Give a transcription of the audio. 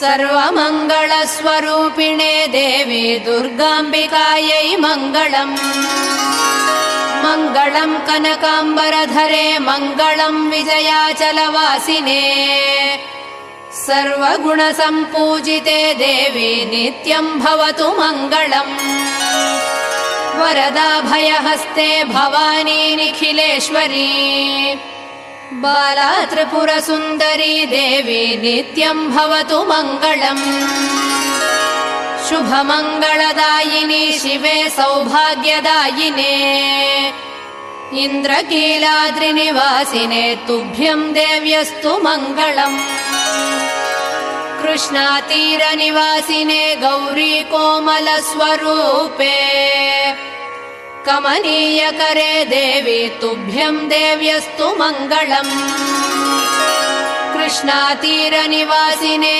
सर्वमङ्गलस्वरूपिणे देवी दुर्गाम्बिकायै मङ्गलम्। मङ्गलम् कनकाम्बरधरे मङ्गलम् विजयाचलवासिने सर्वगुणसम्पूजिते देवी नित्यम् भवतु मङ्गलम्। वरदाभयहस्ते भवानी निखिलेश्वरी बाला त्रिपुरसुन्दरी देवी नित्यम् भवतु मङ्गलम्। शुभमङ्गलदायिनी शिवे सौभाग्यदायिने इन्द्रकीलाद्रिनिवासिने तुभ्यम् देव्यस्तु मङ्गलम्। कृष्णातीरनिवासिने गौरी कोमलस्वरूपे कमनीयकरे देवी तुभ्यम् देव्यस्तु मङ्गलम्। कृष्णातीरनिवासिने